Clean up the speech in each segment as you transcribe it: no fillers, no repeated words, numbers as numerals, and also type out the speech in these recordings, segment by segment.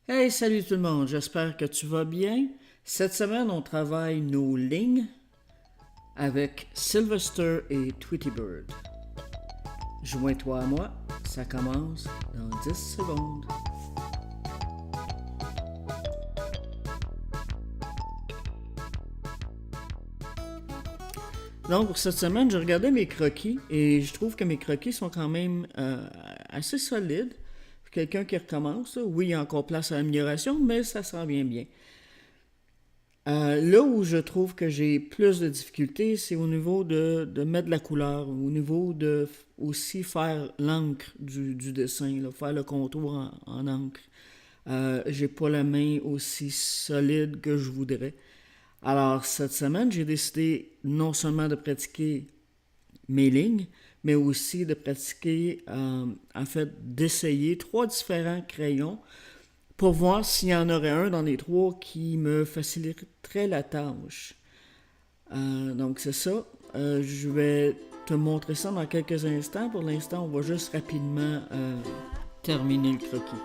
Hey, salut tout le monde, j'espère que tu vas bien. Cette semaine, on travaille nos lignes avec Sylvester et Tweety Bird. Joins-toi à moi, ça commence dans 10 secondes. Donc, pour cette semaine, je regardais mes croquis et je trouve que mes croquis sont quand même assez solides. Quelqu'un qui recommence, là, oui, il y a encore place à l'amélioration, mais ça s'en vient bien. Là où je trouve que j'ai plus de difficultés, c'est au niveau de mettre de la couleur, au niveau de aussi faire l'encre du dessin, là, faire le contour en encre. J'ai pas la main aussi solide que je voudrais. Alors, cette semaine, j'ai décidé non seulement de pratiquer mes lignes, mais aussi de pratiquer, en fait, d'essayer trois différents crayons pour voir s'il y en aurait un dans les trois qui me faciliterait la tâche. Donc c'est ça. Je vais te montrer ça dans quelques instants. Pour l'instant, on va juste rapidement terminer le croquis.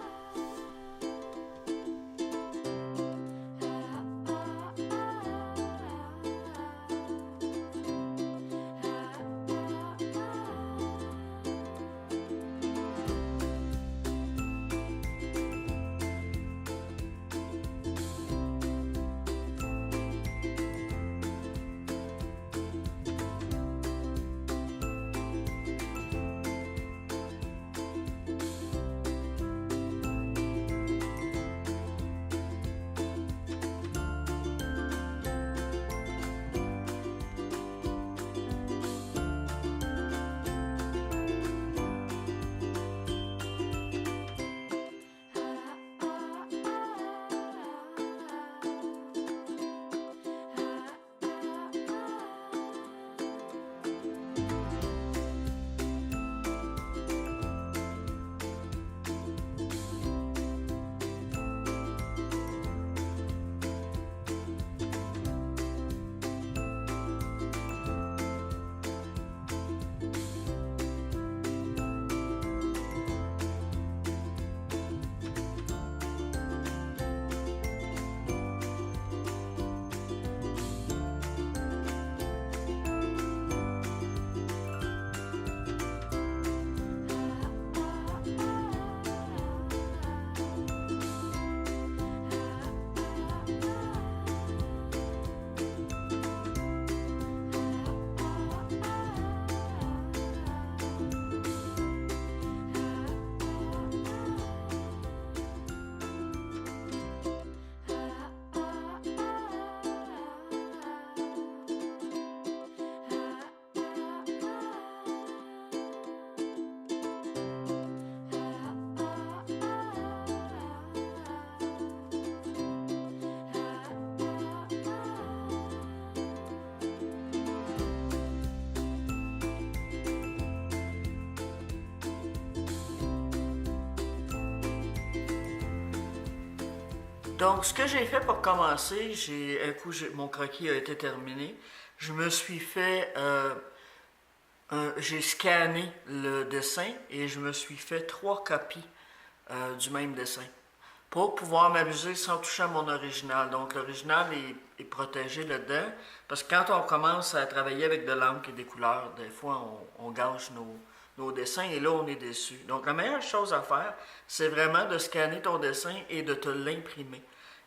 Donc, ce que j'ai fait pour commencer, mon croquis a été terminé. Je me suis fait, j'ai scanné le dessin et je me suis fait trois copies du même dessin pour pouvoir m'amuser sans toucher à mon original. Donc, l'original est protégé là-dedans parce que quand on commence à travailler avec de l'encre et des couleurs, des fois, on gâche nos dessins et là, on est déçu. Donc, la meilleure chose à faire, c'est vraiment de scanner ton dessin et de te l'imprimer.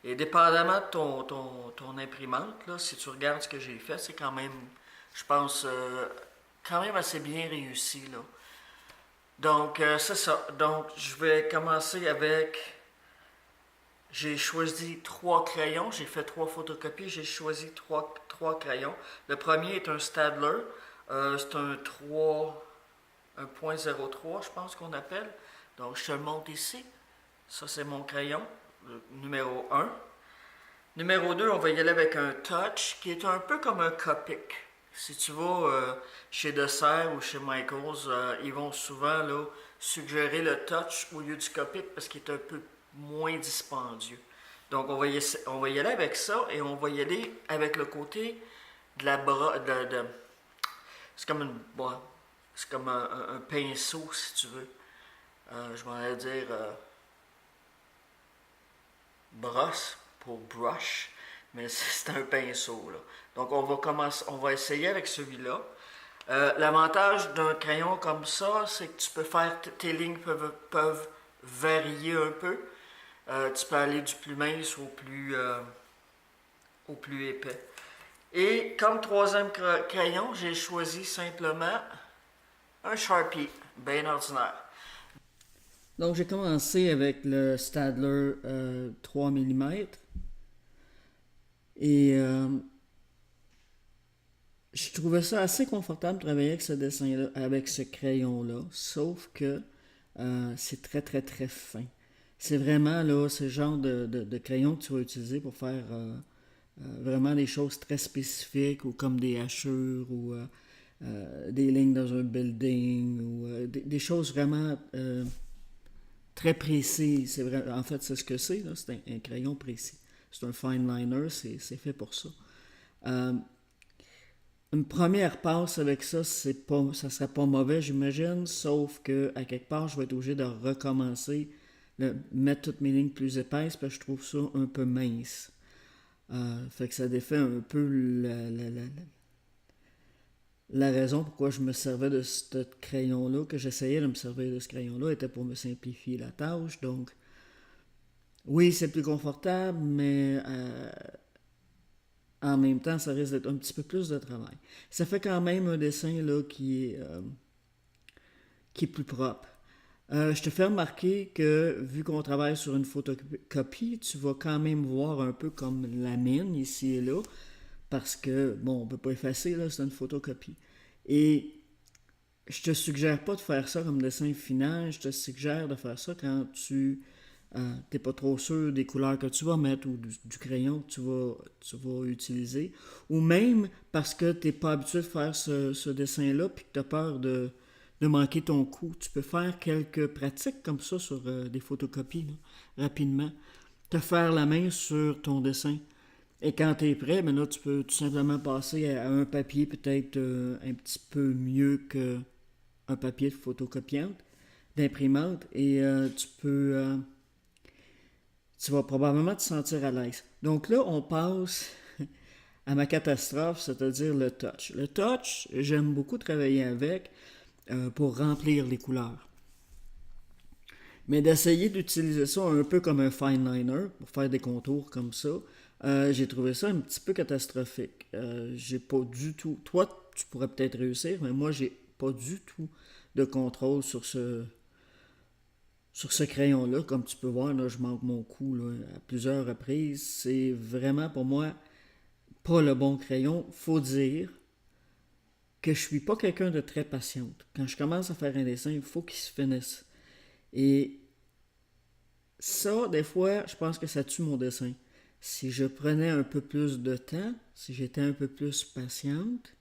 Et dépendamment de ton imprimante, là, si tu regardes ce que j'ai fait, c'est quand même, je pense, quand même assez bien réussi, là. Donc, c'est ça. Donc, je vais commencer avec... J'ai choisi trois crayons. J'ai fait trois photocopies. J'ai choisi trois crayons. Le premier est un Staedtler. C'est un 1.03, je pense qu'on appelle. Donc, je te le montre ici. Ça, c'est mon crayon, le numéro un. Numéro 2, on va y aller avec un Touch, qui est un peu comme un Copic. Si tu vas chez Dessert ou chez Michaels, ils vont souvent là, suggérer le Touch au lieu du Copic parce qu'il est un peu moins dispendieux. Donc, on va y aller avec ça et on va y aller avec le côté de la bras. C'est comme une. Bon, c'est comme un pinceau, si tu veux. Je m'en allais dire. brosse pour brush, mais c'est un pinceau, là. Donc on va essayer avec celui-là. L'avantage d'un crayon comme ça, c'est que tu peux faire, tes lignes peuvent varier un peu. Tu peux aller du plus mince au plus épais. Et comme troisième crayon, j'ai choisi simplement un Sharpie, bien ordinaire. Donc j'ai commencé avec le Staedtler 3 mm et je trouvais ça assez confortable de travailler avec ce dessin-là, avec ce crayon-là, sauf que c'est très très très fin. C'est vraiment là, ce genre de crayon que tu vas utiliser pour faire vraiment des choses très spécifiques ou comme des hachures ou des lignes dans un building ou des choses vraiment très précises. C'est vrai, en fait, c'est ce que c'est, là, c'est un crayon précis. C'est un fine liner, c'est fait pour ça. Euh, une première passe avec ça, ça serait pas mauvais, j'imagine, sauf que à quelque part, je vais être obligé de recommencer, mettre toutes mes lignes plus épaisses, parce que je trouve ça un peu mince. Fait que ça défait un peu la raison pourquoi je me servais de ce crayon-là, que j'essayais de me servir de ce crayon-là, était pour me simplifier la tâche. Donc, oui, c'est plus confortable, mais en même temps, ça risque d'être un petit peu plus de travail. Ça fait quand même un dessin là, qui est plus propre. Je te fais remarquer que vu qu'on travaille sur une photocopie, tu vas quand même voir un peu comme la mine ici et là, parce que, bon, on peut pas effacer, là, c'est une photocopie. Et je te suggère pas de faire ça comme dessin final, je te suggère de faire ça quand t'es pas trop sûr des couleurs que tu vas mettre ou du crayon que tu vas utiliser, ou même parce que t'es pas habitué de faire ce dessin-là puis que tu as peur de manquer ton coup. Tu peux faire quelques pratiques comme ça sur des photocopies, là, rapidement. Te faire la main sur ton dessin. Et quand tu es prêt, ben là, tu peux tout simplement passer à un papier peut-être un petit peu mieux qu'un papier de photocopiante, d'imprimante, et tu vas probablement te sentir à l'aise. Donc là, on passe à ma catastrophe, c'est-à-dire le touch. Le touch, j'aime beaucoup travailler avec pour remplir les couleurs. Mais d'essayer d'utiliser ça un peu comme un fine liner pour faire des contours comme ça, j'ai trouvé ça un petit peu catastrophique. J'ai pas du tout. Toi, tu pourrais peut-être réussir, mais moi, j'ai pas du tout de contrôle sur ce crayon-là. Comme tu peux voir, là, je manque mon coup là, à plusieurs reprises. C'est vraiment pour moi pas le bon crayon. Faut dire que je suis pas quelqu'un de très patiente. Quand je commence à faire un dessin, il faut qu'il se finisse. Et ça, des fois, je pense que ça tue mon dessin. Si je prenais un peu plus de temps, si j'étais un peu plus patiente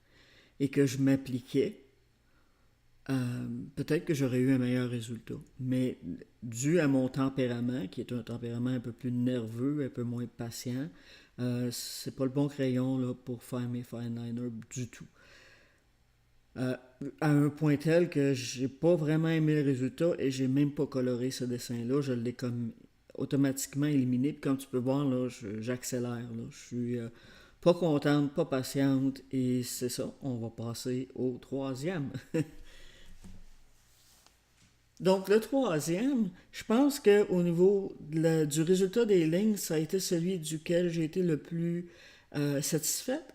et que je m'appliquais, peut-être que j'aurais eu un meilleur résultat. Mais dû à mon tempérament, qui est un tempérament un peu plus nerveux, un peu moins patient, c'est pas le bon crayon là, pour faire mes fine liners du tout. Euh, à un point tel que j'ai pas vraiment aimé le résultat et j'ai même pas coloré ce dessin-là. Je l'ai comme automatiquement éliminé. Puis comme tu peux voir, là, j'accélère. Là. Je suis pas contente, pas patiente. Et c'est ça, on va passer au troisième. Donc le troisième, je pense qu'au niveau du résultat des lignes, ça a été celui duquel j'ai été le plus satisfaite.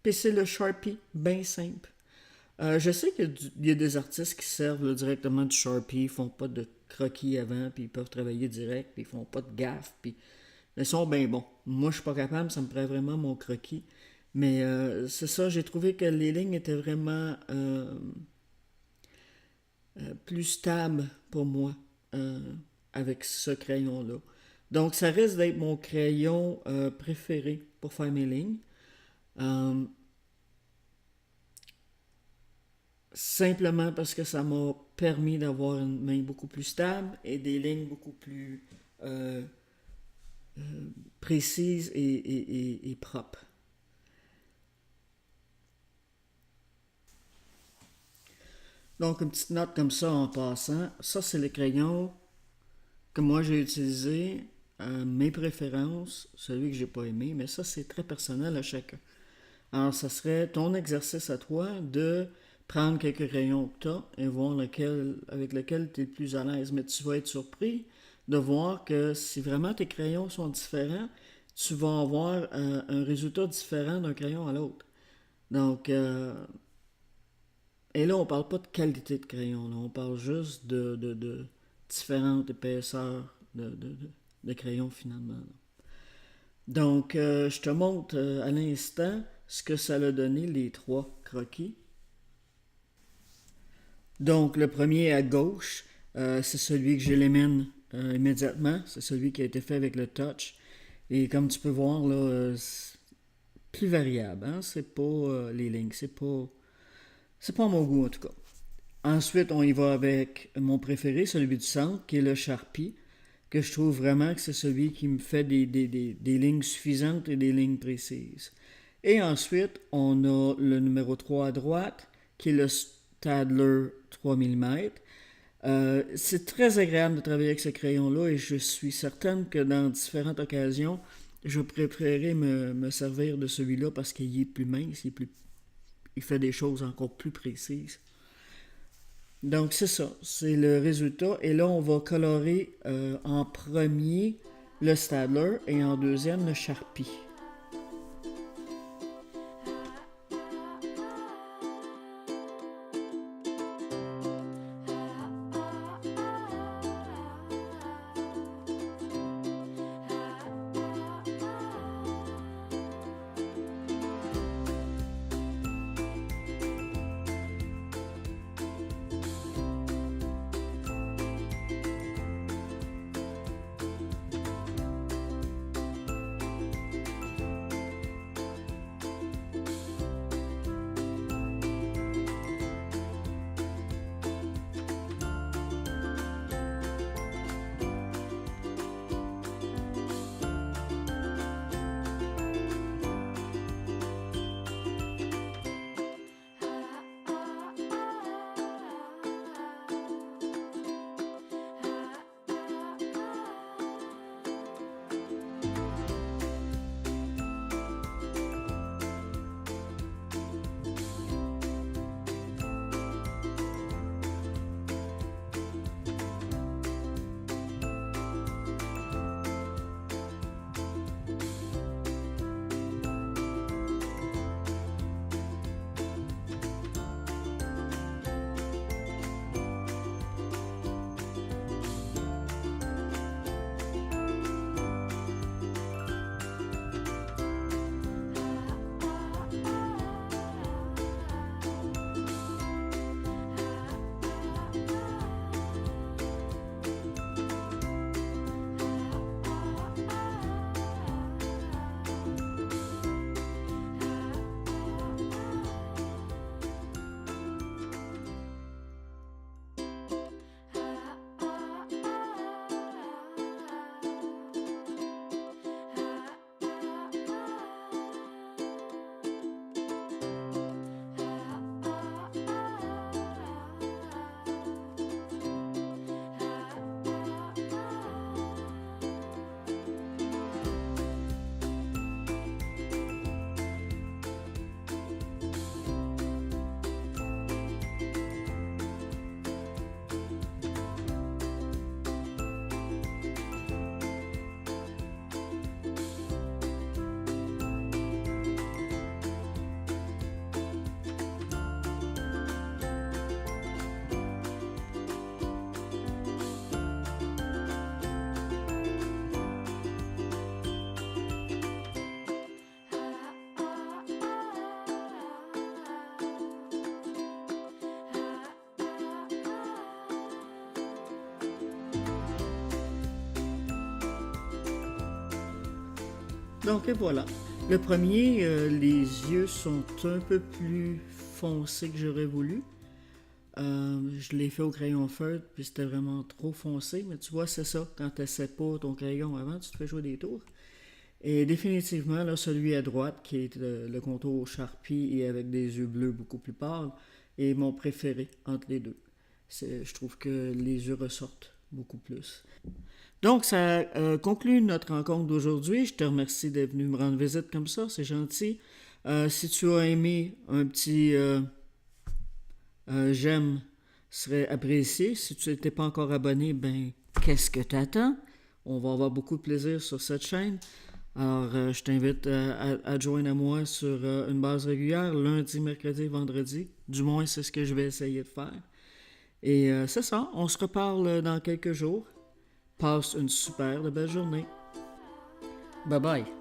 Puis c'est le Sharpie, bien simple. Je sais qu'il y a des artistes qui servent là, directement du Sharpie, ils font pas de croquis avant, puis ils peuvent travailler direct, puis ils font pas de gaffe, puis ils sont bien bons. Moi, je suis pas capable, ça me prend vraiment mon croquis. Mais c'est ça, j'ai trouvé que les lignes étaient vraiment plus stables pour moi avec ce crayon-là. Donc, ça risque d'être mon crayon préféré pour faire mes lignes. Euh, Simplement parce que ça m'a permis d'avoir une main beaucoup plus stable et des lignes beaucoup plus euh, précises et propres. Donc, une petite note comme ça en passant. Ça, c'est le crayon que moi j'ai utilisé mes préférences, celui que j'ai pas aimé, mais ça c'est très personnel à chacun. Alors ça serait ton exercice à toi de prendre quelques crayons que tu as et voir avec lequel tu es le plus à l'aise. Mais tu vas être surpris de voir que si vraiment tes crayons sont différents, tu vas avoir un résultat différent d'un crayon à l'autre. Donc, et là, on parle pas de qualité de crayon, là. On parle juste de différentes épaisseurs de crayon finalement, là. Donc, je te montre à l'instant ce que ça a donné, les trois croquis. Donc, le premier à gauche, c'est celui que j'élimine immédiatement. C'est celui qui a été fait avec le touch. Et comme tu peux voir, là, c'est plus variable. Hein? C'est pas les lignes. C'est pas à mon goût, en tout cas. Ensuite, on y va avec mon préféré, celui du centre, qui est le Sharpie, que je trouve vraiment que c'est celui qui me fait des lignes suffisantes et des lignes précises. Et ensuite, on a le numéro 3 à droite, qui est le Staedtler 3 mm. C'est très agréable de travailler avec ce crayon-là et je suis certaine que dans différentes occasions, je préférerais me servir de celui-là parce qu'il est plus mince, il fait des choses encore plus précises. Donc c'est ça, c'est le résultat. Et là, on va colorer en premier le Staedtler et en deuxième le Sharpie. Donc et voilà. Le premier, les yeux sont un peu plus foncés que j'aurais voulu. Je l'ai fait au crayon feutre, puis c'était vraiment trop foncé. Mais tu vois, c'est ça. Quand tu n'essaies pas ton crayon avant, tu te fais jouer des tours. Et définitivement, là, celui à droite, qui est le contour Sharpie et avec des yeux bleus beaucoup plus pâles, est mon préféré entre les deux. Je trouve que les yeux ressortent beaucoup plus. Donc, ça conclut notre rencontre d'aujourd'hui. Je te remercie d'être venu me rendre visite comme ça, c'est gentil. Si tu as aimé, un petit j'aime serait apprécié. Si tu n'étais pas encore abonné, ben, qu'est-ce que tu attends? On va avoir beaucoup de plaisir sur cette chaîne. Alors, je t'invite à joindre à moi sur une base régulière, lundi, mercredi, vendredi. Du moins, c'est ce que je vais essayer de faire. Et c'est ça, on se reparle dans quelques jours. Passe une super belle journée. Bye bye.